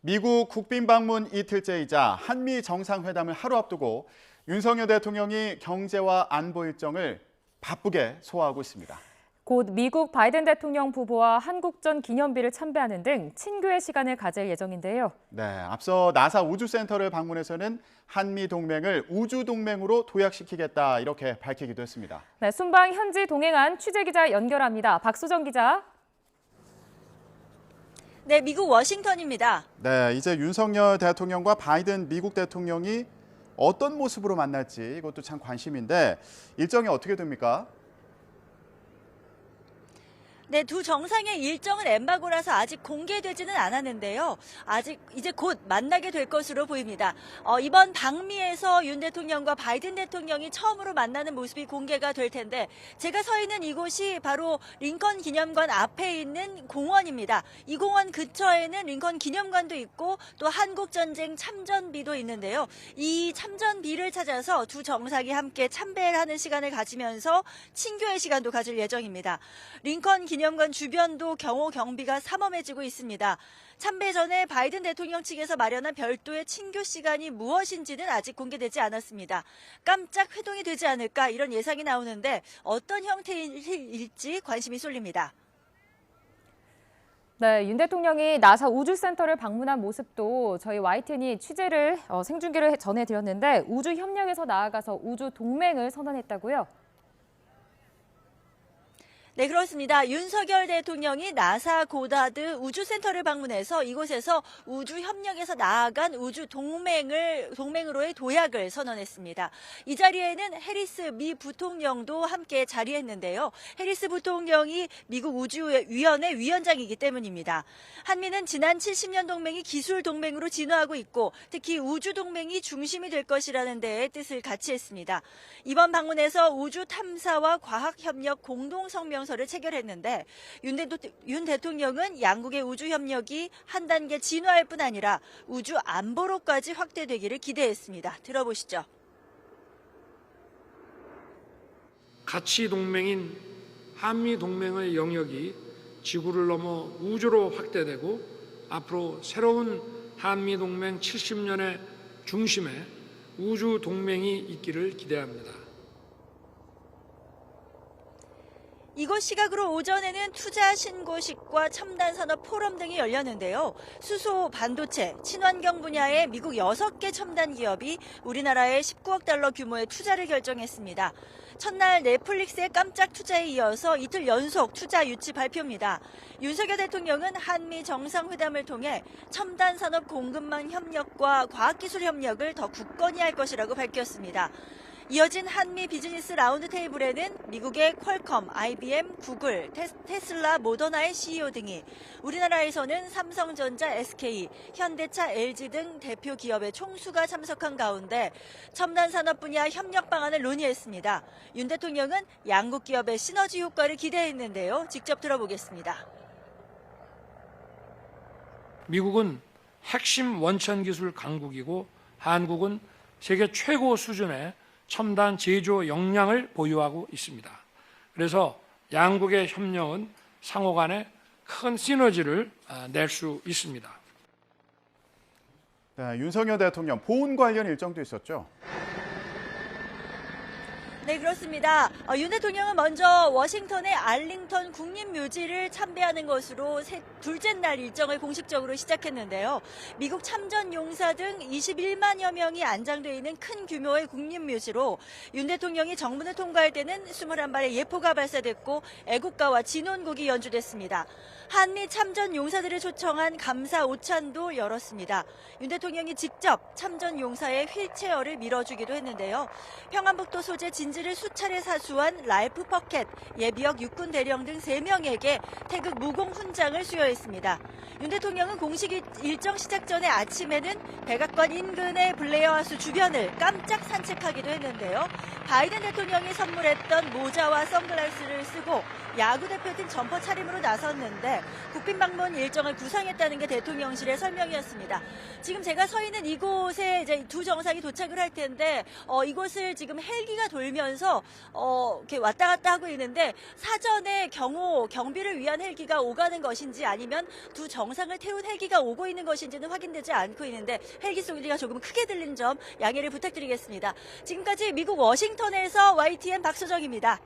미국 국빈 방문 이틀째이자 한미 정상회담을 하루 앞두고 윤석열 대통령이 경제와 안보 일정을 바쁘게 소화하고 있습니다. 곧 미국 바이든 대통령 부부와 한국전 기념비를 참배하는 등 친교의 시간을 가질 예정인데요. 네, 앞서 나사 우주센터를 방문해서는 한미 동맹을 우주 동맹으로 도약시키겠다 이렇게 밝히기도 했습니다. 네, 순방 현지 동행한 취재기자 연결합니다. 박수정 기자. 네, 미국 워싱턴입니다. 네, 이제 윤석열 대통령과 바이든 미국 대통령이 어떤 모습으로 만날지 이것도 참 관심인데 일정이 어떻게 됩니까? 네, 두 정상의 일정은 엠바고라서 아직 공개되지는 않았는데요. 아직 이제 곧 만나게 될 것으로 보입니다. 이번 방미에서 윤 대통령과 바이든 대통령이 처음으로 만나는 모습이 공개가 될 텐데 제가 서 있는 이곳이 바로 링컨 기념관 앞에 있는 공원입니다. 이 공원 근처에는 링컨 기념관도 있고 또 한국전쟁 참전비도 있는데요. 이 참전비를 찾아서 두 정상이 함께 참배를 하는 시간을 가지면서 친교의 시간도 가질 예정입니다. 링컨 기념관 주변도 경호 경비가 삼엄해지고 있습니다. 참배 전에 바이든 대통령 측에서 마련한 별도의 친교 시간이 무엇인지는 아직 공개되지 않았습니다. 깜짝 회동이 되지 않을까 이런 예상이 나오는데 어떤 형태일지 관심이 쏠립니다. 네, 윤 대통령이 나사 우주센터를 방문한 모습도 저희 YTN이 취재를 생중계를 전해드렸는데 우주 협력에서 나아가서 우주 동맹을 선언했다고요? 네, 그렇습니다. 윤석열 대통령이 나사 고다드 우주센터를 방문해서 이곳에서 우주 협력에서 나아간 우주 동맹으로의 도약을 선언했습니다. 이 자리에는 해리스 미 부통령도 함께 자리했는데요. 해리스 부통령이 미국 우주위원회 위원장이기 때문입니다. 한미는 지난 70년 동맹이 기술 동맹으로 진화하고 있고 특히 우주 동맹이 중심이 될 것이라는 데에 뜻을 같이 했습니다. 이번 방문에서 우주 탐사와 과학 협력 공동 성명서를 체결했는데 윤 대통령은 양국의 우주 협력이 한 단계 진화할 뿐 아니라 우주 안보로까지 확대되기를 기대했습니다. 들어보시죠. 가치 동맹인 한미 동맹의 영역이 지구를 넘어 우주로 확대되고 앞으로 새로운 한미 동맹 70년의 중심에 우주 동맹이 있기를 기대합니다. 이곳 시각으로 오전에는 투자 신고식과 첨단 산업 포럼 등이 열렸는데요. 수소, 반도체, 친환경 분야의 미국 6개 첨단 기업이 우리나라에 19억 달러 규모의 투자를 결정했습니다. 첫날 넷플릭스의 깜짝 투자에 이어서 이틀 연속 투자 유치 발표입니다. 윤석열 대통령은 한미 정상회담을 통해 첨단 산업 공급망 협력과 과학기술 협력을 더 굳건히 할 것이라고 밝혔습니다. 이어진 한미 비즈니스 라운드 테이블에는 미국의 퀄컴, IBM, 구글, 테슬라, 모더나의 CEO 등이 우리나라에서는 삼성전자, SK, 현대차, LG 등 대표 기업의 총수가 참석한 가운데 첨단 산업 분야 협력 방안을 논의했습니다. 윤 대통령은 양국 기업의 시너지 효과를 기대했는데요. 직접 들어보겠습니다. 미국은 핵심 원천 기술 강국이고 한국은 세계 최고 수준의 첨단 제조 역량을 보유하고 있습니다. 그래서 양국의 협력은 상호 간에 큰 시너지를 낼 수 있습니다. 네, 윤석열 대통령 보훈 관련 일정도 있었죠. 네, 그렇습니다. 윤 대통령은 먼저 워싱턴의 알링턴 국립묘지를 참배하는 것으로 둘째 날 일정을 공식적으로 시작했는데요. 미국 참전 용사 등 21만여 명이 안장되어 있는 큰 규모의 국립묘지로 윤 대통령이 정문을 통과할 때는 21발의 예포가 발사됐고 애국가와 진원곡이 연주됐습니다. 한미 참전 용사들을 초청한 감사 오찬도 열었습니다. 윤 대통령이 직접 참전 용사의 휠체어를 밀어주기도 했는데요. 평안북도 소재 진지를 수차례 사수한 랄프 퍼켓, 예비역 육군 대령 등 3명에게 태극 무공 훈장을 수여했습니다. 윤 대통령은 공식 일정 시작 전에 아침에는 백악관 인근의 블레어 하우스 주변을 깜짝 산책하기도 했는데요. 바이든 대통령이 선물했던 모자와 선글라스를 쓰고 야구 대표팀 점퍼 차림으로 나섰는데 국빈 방문 일정을 구상했다는 게 대통령실의 설명이었습니다. 지금 제가 서 있는 이곳에 이제 두 정상이 도착을 할 텐데 이곳을 지금 헬기가 돌면서 보이면서 이렇게 왔다 갔다 하고 있는데 사전에 경비를 위한 헬기가 오가는 것인지 아니면 두 정상을 태운 헬기가 오고 있는 것인지는 확인되지 않고 있는데 헬기 소리가 조금 크게 들리는 점 양해를 부탁드리겠습니다. 지금까지 미국 워싱턴에서 YTN 박소정입니다.